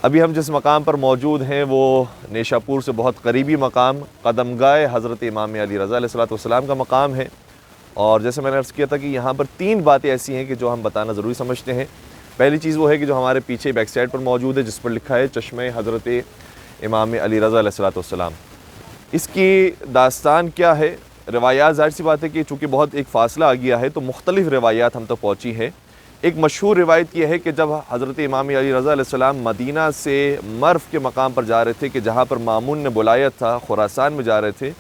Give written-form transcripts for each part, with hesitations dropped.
ابھی ہم جس مقام پر موجود ہیں وہ نیشا پور سے بہت قریبی مقام قدمگاہ حضرت امام علی رضا علیہ السلام کا مقام ہے، اور جیسے میں نے عرض کیا تھا کہ یہاں پر 3 باتیں ایسی ہیں کہ جو ہم بتانا ضروری سمجھتے ہیں۔ پہلی چیز وہ ہے کہ جو ہمارے پیچھے بیک سائڈ پر موجود ہے، جس پر لکھا ہے چشمہ حضرت امام علی رضا علیہ السلام۔ اس کی داستان کیا ہے؟ روایات ظاہر سی بات ہے کہ چونکہ بہت ایک فاصلہ آ گیا ہے تو مختلف روایات ہم تک پہنچی ہیں۔ ایک مشہور روایت یہ ہے کہ جب حضرت امام علی رضا علیہ السلام مدینہ سے مرف کے مقام پر جا رہے تھے کہ جہاں پر مامون نے بلایا تھا، خراسان میں جا رہے تھے،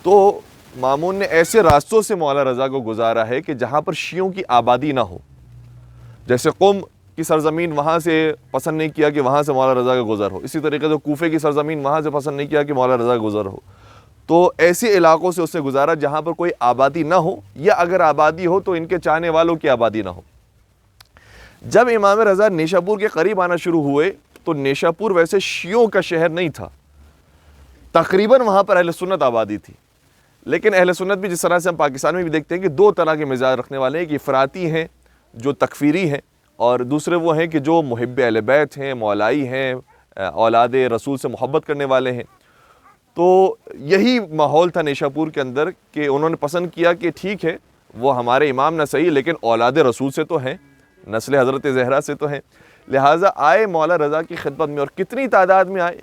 تو مامون نے ایسے راستوں سے مولا رضا کو گزارا ہے کہ جہاں پر شیعوں کی آبادی نہ ہو۔ جیسے قم کی سرزمین وہاں سے پسند نہیں کیا کہ وہاں سے مولا رضا کا گزر ہو، اسی طریقے سے کوفے کی سرزمین وہاں سے پسند نہیں کیا کہ مولا رضا کا گزر ہو، تو ایسے علاقوں سے اس سے گزارا جہاں پر کوئی آبادی نہ ہو، یا اگر آبادی ہو تو ان کے چاہنے والوں کی آبادی نہ ہو۔ جب امام رضا نیشا پور کے قریب آنا شروع ہوئے تو نیشا پور ویسے شیعوں کا شہر نہیں تھا، تقریباً وہاں پر اہل سنت آبادی تھی، لیکن اہل سنت بھی جس طرح سے ہم پاکستان میں بھی دیکھتے ہیں کہ 2 طرح کے مزاج رکھنے والے ہیں، کہ افراطی ہیں جو تکفیری ہیں، اور دوسرے وہ ہیں کہ جو محب اہل بیت ہیں، مولائی ہیں، اولاد رسول سے محبت کرنے والے ہیں۔ تو یہی ماحول تھا نیشا پور کے اندر کہ انہوں نے پسند کیا کہ ٹھیک ہے وہ ہمارے امام نہ صحیح لیکن اولاد رسول سے تو ہیں، نسل حضرت زہرا سے تو ہیں، لہٰذا آئے مولا رضا کی خدمت میں، اور کتنی تعداد میں آئے۔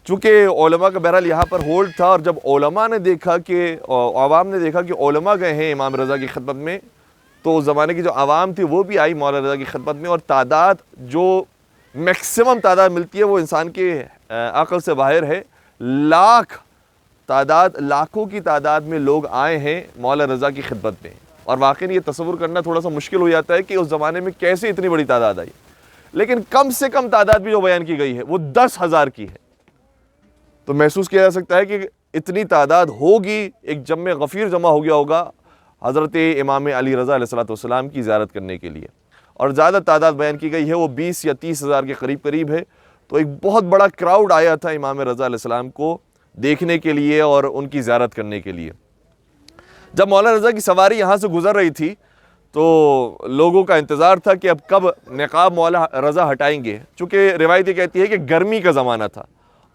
چونکہ علماء کا بہرحال یہاں پر ہولڈ تھا، اور جب علماء نے دیکھا کہ عوام نے دیکھا کہ علماء گئے ہیں امام رضا کی خدمت میں، تو اس زمانے کی جو عوام تھی وہ بھی آئی مولا رضا کی خدمت میں، اور تعداد جو میکسیمم تعداد ملتی ہے وہ انسان کے عقل سے باہر ہے، لاکھوں کی تعداد میں لوگ آئے ہیں مولا رضا کی خدمت میں، اور واقعی یہ تصور کرنا تھوڑا سا مشکل ہو جاتا ہے کہ اس زمانے میں کیسے اتنی بڑی تعداد آئی، لیکن کم سے کم تعداد بھی جو بیان کی گئی ہے وہ 10,000 کی ہے، تو محسوس کیا جا سکتا ہے کہ اتنی تعداد ہوگی، ایک جمع غفیر جمع ہو گیا ہوگا حضرت امام علی رضا علیہ السلام کی زیارت کرنے کے لیے، اور زیادہ تعداد بیان کی گئی ہے وہ 20 یا 30,000 کے قریب ہے، تو ایک بہت بڑا کراؤڈ آیا تھا امام رضا علیہ السلام کو دیکھنے کے لیے اور ان کی زیارت کرنے کے لیے۔ جب مولا رضا کی سواری یہاں سے گزر رہی تھی تو لوگوں کا انتظار تھا کہ اب کب نقاب مولا رضا ہٹائیں گے، چونکہ روایت یہ کہتی ہے کہ گرمی کا زمانہ تھا،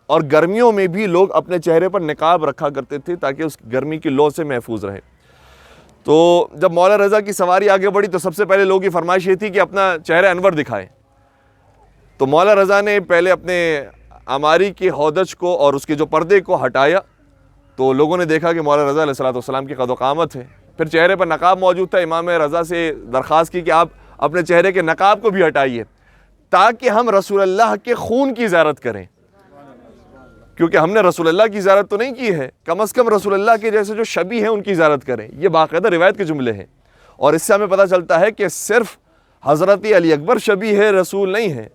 اور گرمیوں میں بھی لوگ اپنے چہرے پر نقاب رکھا کرتے تھے تاکہ اس گرمی کی لو سے محفوظ رہے۔ تو جب مولا رضا کی سواری آگے بڑھی تو سب سے پہلے لوگوں کی فرمائش یہ تھی کہ اپنا چہرہ انور دکھائیں، تو مولا رضا نے پہلے اپنے عماری کے ہودج کو اور اس کے جو پردے کو ہٹایا، تو لوگوں نے دیکھا کہ مولا رضا علیہ السلام کی قد و قامت ہے، پھر چہرے پر نقاب موجود تھا، امام رضا سے درخواست کی کہ آپ اپنے چہرے کے نقاب کو بھی ہٹائیے تاکہ ہم رسول اللہ کے خون کی زیارت کریں، کیونکہ ہم نے رسول اللہ کی زیارت تو نہیں کی ہے، کم از کم رسول اللہ کے جیسے جو شبیہ ہیں ان کی زیارت کریں۔ یہ باقاعدہ روایت کے جملے ہیں، اور اس سے ہمیں پتہ چلتا ہے کہ صرف حضرت علی اکبر شبیہ رسول نہیں ہے،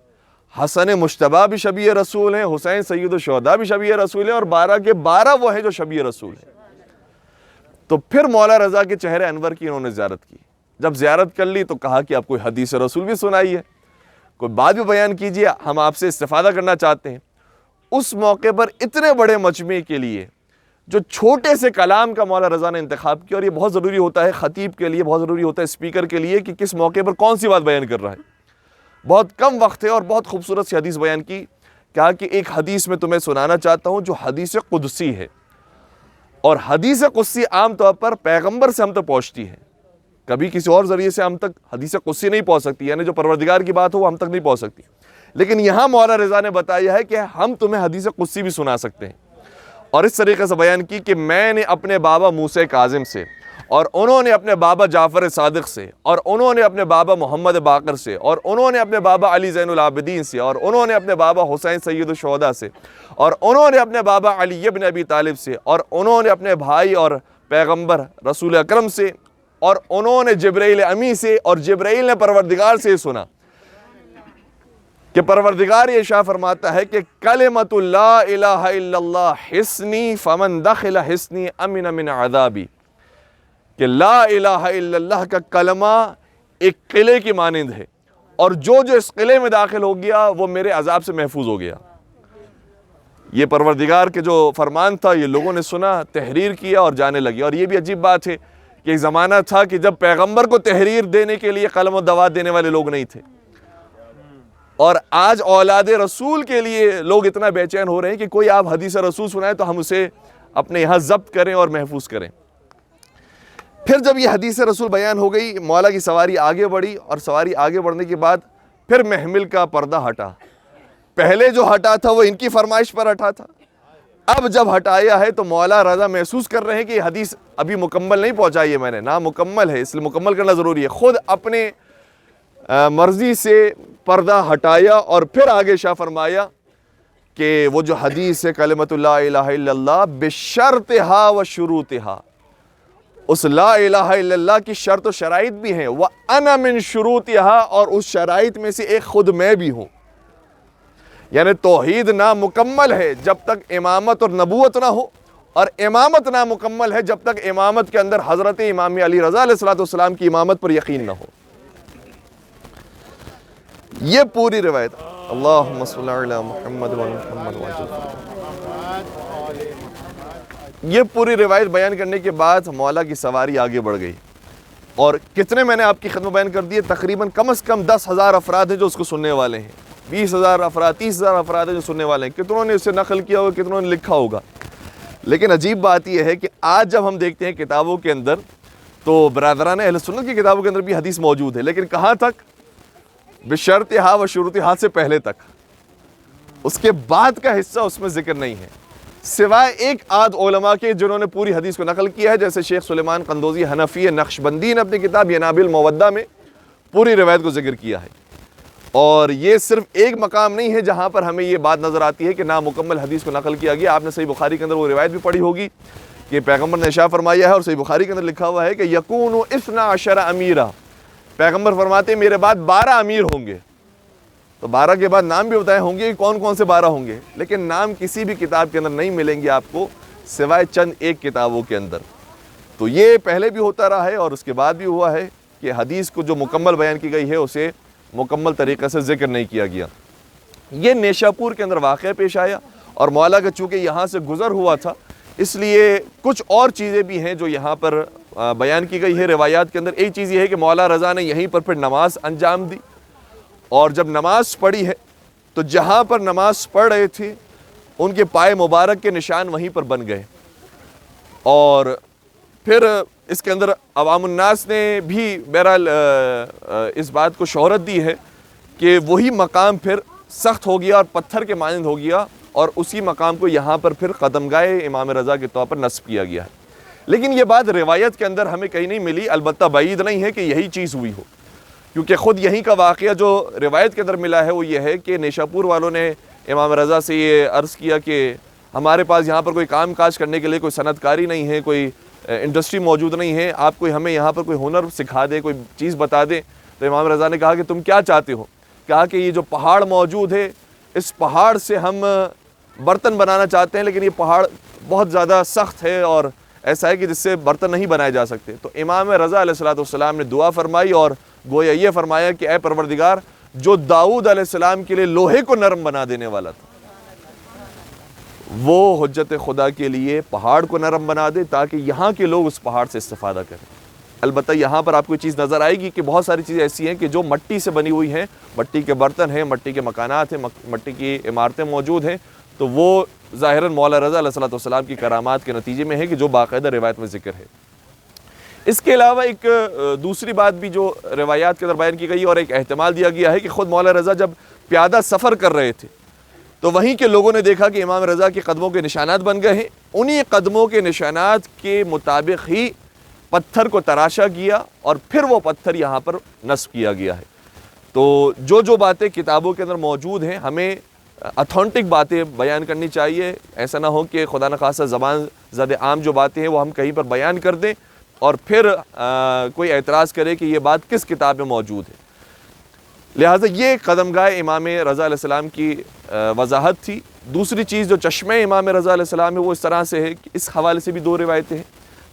حسن مجتبیٰ بھی شبیہ رسول ہیں، حسین سید الشہداء بھی شبیہ رسول ہیں، اور 12 کے 12 وہ ہیں جو شبیہ رسول ہیں۔ تو پھر مولا رضا کے چہرے انور کی انہوں نے زیارت کی، جب زیارت کر لی تو کہا کہ آپ کوئی حدیث رسول بھی سنائیے، کوئی بات بھی بیان کیجیے، ہم آپ سے استفادہ کرنا چاہتے ہیں۔ اس موقع پر اتنے بڑے مجمع کے لیے جو چھوٹے سے کلام کا مولا رضا نے انتخاب کیا، اور یہ بہت ضروری ہوتا ہے خطیب کے لیے، بہت ضروری ہوتا ہے اسپیکر کے لیے کہ کس موقع پر کون سی بات بیان کر رہا ہے۔ بہت کم وقت ہے اور بہت خوبصورت سی حدیث بیان کی، کہا کہ ایک حدیث میں تمہیں سنانا چاہتا ہوں جو حدیث قدسی ہے، اور حدیث قدسی عام طور پر پیغمبر سے ہم تک پہنچتی ہے، کبھی کسی اور ذریعے سے ہم تک حدیث قدسی نہیں پہنچ سکتی، یعنی جو پروردگار کی بات ہو وہ ہم تک نہیں پہنچ سکتی، لیکن یہاں مولا رضا نے بتایا ہے کہ ہم تمہیں حدیث قدسی بھی سنا سکتے ہیں، اور اس طریقے سے بیان کی کہ میں نے اپنے بابا موسیٰ کاظم سے، اور انہوں نے اپنے بابا جعفر صادق سے، اور انہوں نے اپنے بابا محمد باقر سے، اور انہوں نے اپنے بابا علی زین العابدین سے، اور انہوں نے اپنے بابا حسین سید الشہداء سے، اور انہوں نے اپنے بابا علی ابن ابی طالب سے، اور انہوں نے اپنے بھائی اور پیغمبر رسول اکرم سے، اور انہوں نے جبرائیل امی سے، اور جبرائیل نے پروردگار سے سنا کہ پروردگار یہ ارشاد فرماتا ہے کہ کلمۃ لا الہ الا اللہ حصنی فمن دخل حصنی امن من عذابی، کہ لا الہ الا اللہ کا کلمہ ایک قلعے کی مانند ہے، اور جو اس قلعے میں داخل ہو گیا وہ میرے عذاب سے محفوظ ہو گیا۔ یہ پروردگار کے جو فرمان تھا یہ لوگوں نے سنا، تحریر کیا اور جانے لگے، اور یہ بھی عجیب بات ہے کہ ایک زمانہ تھا کہ جب پیغمبر کو تحریر دینے کے لیے قلم و دوات دینے والے لوگ نہیں تھے، اور آج اولاد رسول کے لیے لوگ اتنا بے چین ہو رہے ہیں کہ کوئی آپ حدیث رسول سنائیں تو ہم اسے اپنے یہاں ضبط کریں اور محفوظ کریں۔ پھر جب یہ حدیث رسول بیان ہو گئی، مولا کی سواری آگے بڑھی، اور سواری آگے بڑھنے کے بعد پھر محمل کا پردہ ہٹا۔ پہلے جو ہٹا تھا وہ ان کی فرمائش پر ہٹا تھا، اب جب ہٹایا ہے تو مولا رضا محسوس کر رہے ہیں کہ یہ حدیث ابھی مکمل نہیں پہنچائی ہے میں نے، نامکمل ہے، اس لیے مکمل کرنا ضروری ہے۔ خود اپنے مرضی سے پردہ ہٹایا اور پھر آگے شاہ فرمایا کہ وہ جو حدیث ہے کلمۃ لا الہ الا اللہ بشرطہا و شروطہا، اس لا الہ الا اللہ کی شرط و شرائط بھی ہیں، وَأَنَا مِن شُرُوطِهَا، اور اس شرائط میں سے ایک خود میں بھی ہوں۔ یعنی توحید نامکمل ہے جب تک امامت اور نبوت نہ ہو، اور امامت نامکمل ہے جب تک امامت کے اندر حضرت امام علی رضا علیہ السلام کی امامت پر یقین نہ ہو۔ یہ پوری روایت، اللہم صلی علی محمد و محمد یہ پوری روایت بیان کرنے کے بعد مولا کی سواری آگے بڑھ گئی، اور کتنے میں نے آپ کی خدمت بیان کر دیے، تقریباً کم از کم 10,000 افراد ہیں جو اس کو سننے والے ہیں، 20,000 افراد 30,000 افراد ہیں جو سننے والے ہیں، کتنوں نے اسے نقل کیا ہوگا، کتنوں نے لکھا ہوگا۔ لیکن عجیب بات یہ ہے کہ آج جب ہم دیکھتے ہیں کتابوں کے اندر، تو برادران اہل سنت کی کتابوں کے اندر بھی حدیث موجود ہے، لیکن کہاں تک؟ بشرطہا و شروطہا سے پہلے تک، اس کے بعد کا حصہ اس میں ذکر نہیں ہے، سوائے ایک آدھ علماء کے جنہوں نے پوری حدیث کو نقل کیا ہے، جیسے شیخ سلیمان قندوزی حنفی نقشبندی نے اپنی کتاب ینابع المودہ میں پوری روایت کو ذکر کیا ہے۔ اور یہ صرف ایک مقام نہیں ہے جہاں پر ہمیں یہ بات نظر آتی ہے کہ نامکمل حدیث کو نقل کیا گیا۔ آپ نے صحیح بخاری کے اندر وہ روایت بھی پڑھی ہوگی کہ پیغمبر نے ارشاد فرمایا ہے، اور صحیح بخاری کے اندر لکھا ہوا ہے کہ یکون 12 امیرا، پیغمبر فرماتے ہیں میرے بعد 12 امیر ہوں گے۔ تو 12 کے بعد نام بھی بتائے ہوں گے کہ کون کون سے 12 ہوں گے، لیکن نام کسی بھی کتاب کے اندر نہیں ملیں گے آپ کو سوائے چند ایک کتابوں کے اندر۔ تو یہ پہلے بھی ہوتا رہا ہے اور اس کے بعد بھی ہوا ہے کہ حدیث کو جو مکمل بیان کی گئی ہے اسے مکمل طریقے سے ذکر نہیں کیا گیا۔ یہ نیشاپور کے اندر واقعہ پیش آیا، اور مولا کا چونکہ یہاں سے گزر ہوا تھا اس لیے کچھ اور چیزیں بھی ہیں جو یہاں پر بیان کی گئی ہے روایات کے اندر۔ ایک چیز یہ ہے کہ مولا رضا نے یہیں پر پھر نماز انجام دی، اور جب نماز پڑھی ہے تو جہاں پر نماز پڑھ رہے تھے ان کے پائے مبارک کے نشان وہیں پر بن گئے۔ اور پھر اس کے اندر عوام الناس نے بھی بہرحال اس بات کو شہرت دی ہے کہ وہی مقام پھر سخت ہو گیا اور پتھر کے مانند ہو گیا، اور اسی مقام کو یہاں پر پھر قدمگاہ امام رضا کے طور پر نصب کیا گیا ہے۔ لیکن یہ بات روایت کے اندر ہمیں کہیں نہیں ملی، البتہ بعید نہیں ہے کہ یہی چیز ہوئی ہو، کیونکہ خود یہیں کا واقعہ جو روایت کے اندر ملا ہے وہ یہ ہے کہ نیشاپور والوں نے امام رضا سے یہ عرض کیا کہ ہمارے پاس یہاں پر کوئی کام کاج کرنے کے لیے کوئی صنعت کاری نہیں ہے، کوئی انڈسٹری موجود نہیں ہے، آپ کوئی ہمیں یہاں پر کوئی ہنر سکھا دے، کوئی چیز بتا دے۔ تو امام رضا نے کہا کہ تم کیا چاہتے ہو؟ کہا کہ یہ جو پہاڑ موجود ہے اس پہاڑ سے ہم برتن بنانا چاہتے ہیں، لیکن یہ پہاڑ بہت زیادہ سخت ہے اور ایسا ہے کہ جس سے برتن نہیں بنائے جا سکتے۔ تو امام رضا علیہ السلام نے دعا فرمائی اور گویا یہ فرمایا کہ اے پروردگار، جو داؤد علیہ السلام کے لیے لوہے کو نرم بنا دینے والا تھا، وہ حجت خدا کے لیے پہاڑ کو نرم بنا دے تاکہ یہاں کے لوگ اس پہاڑ سے استفادہ کریں۔ البتہ یہاں پر آپ کو چیز نظر آئے گی کہ بہت ساری چیزیں ایسی ہیں کہ جو مٹی سے بنی ہوئی ہیں، مٹی کے برتن ہیں، مٹی کے مکانات ہیں، مٹی کی عمارتیں موجود ہیں، تو وہ ظاہراً مولا رضا علیہ السلام کی کرامات کے نتیجے میں ہے کہ جو باقاعدہ روایت میں ذکر ہے۔ اس کے علاوہ ایک دوسری بات بھی جو روایات کے اندر بیان کی گئی اور ایک احتمال دیا گیا ہے کہ خود مولا رضا جب پیادہ سفر کر رہے تھے تو وہیں کے لوگوں نے دیکھا کہ امام رضا کے قدموں کے نشانات بن گئے ہیں، انہی قدموں کے نشانات کے مطابق ہی پتھر کو تراشا گیا اور پھر وہ پتھر یہاں پر نصب کیا گیا ہے۔ تو جو باتیں کتابوں کے اندر موجود ہیں ہمیں اتھینٹک باتیں بیان کرنی چاہیے، ایسا نہ ہو کہ خدا نخواستہ زبان زد عام جو باتیں ہیں وہ ہم کہیں پر بیان کر دیں اور پھر کوئی اعتراض کرے کہ یہ بات کس کتاب میں موجود ہے۔ لہٰذا یہ قدمگاہ امام رضا علیہ السلام کی وضاحت تھی۔ دوسری چیز جو چشمہ امام رضا علیہ السلام ہے وہ اس طرح سے ہے کہ اس حوالے سے بھی دو روایتیں ہیں۔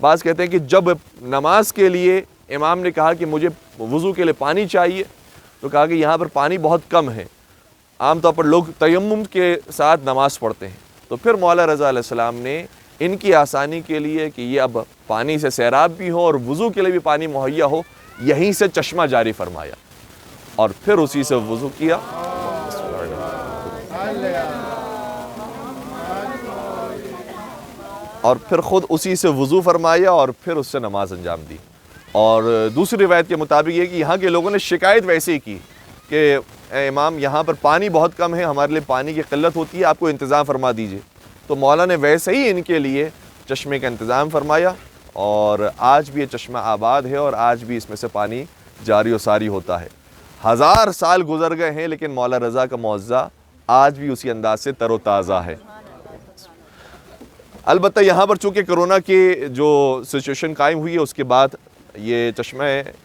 بعض کہتے ہیں کہ جب نماز کے لیے امام نے کہا کہ مجھے وضو کے لیے پانی چاہیے تو کہا کہ یہاں پر پانی بہت کم ہے، عام طور پر لوگ تیمم کے ساتھ نماز پڑھتے ہیں، تو پھر مولا رضا علیہ السلام نے ان کی آسانی کے لیے کہ یہ اب پانی سے سیراب بھی ہو اور وضو کے لیے بھی پانی مہیا ہو، یہیں سے چشمہ جاری فرمایا اور پھر اسی سے وضو کیا۔ اور پھر خود اسی سے وضو فرمایا اور پھر اس سے نماز انجام دی. اور دوسری روایت کے مطابق یہ کہ یہاں کے لوگوں نے شکایت ویسے ہی کی کہ اے امام یہاں پر پانی بہت کم ہے, ہمارے لیے پانی کی قلت ہوتی ہے, آپ کو انتظام فرما دیجئے. تو مولا نے ویسے ہی ان کے لیے چشمے کا انتظام فرمایا اور آج بھی یہ چشمہ آباد ہے اور آج بھی اس میں سے پانی جاری و ساری ہوتا ہے. 1000 سال گزر گئے ہیں لیکن مولا رضا کا معجزہ آج بھی اسی انداز سے تر و تازہ ہے. البتہ یہاں پر چونکہ کرونا کی جو سچویشن قائم ہوئی ہے اس کے بعد یہ چشمہ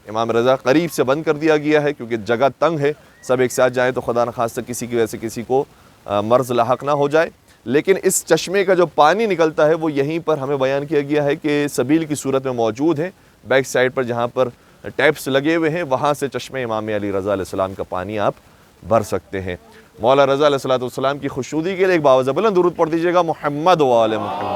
امام رضا قریب سے بند کر دیا گیا ہے کیونکہ جگہ تنگ ہے, سب ایک ساتھ جائیں تو خدا نخواستہ کسی کی وجہ سے کسی کو مرض لاحق نہ ہو جائے. لیکن اس چشمے کا جو پانی نکلتا ہے وہ یہیں پر ہمیں بیان کیا گیا ہے کہ سبیل کی صورت میں موجود ہے, بیک سائڈ پر جہاں پر ٹیپس لگے ہوئے ہیں وہاں سے چشمے امام علی رضا علیہ السلام کا پانی آپ بھر سکتے ہیں. مولا رضا علیہ السلام کی خوشنودی کے لیے ایک باوزہ بلند درود پڑھ دیجیے گا, محمد و آل محمد.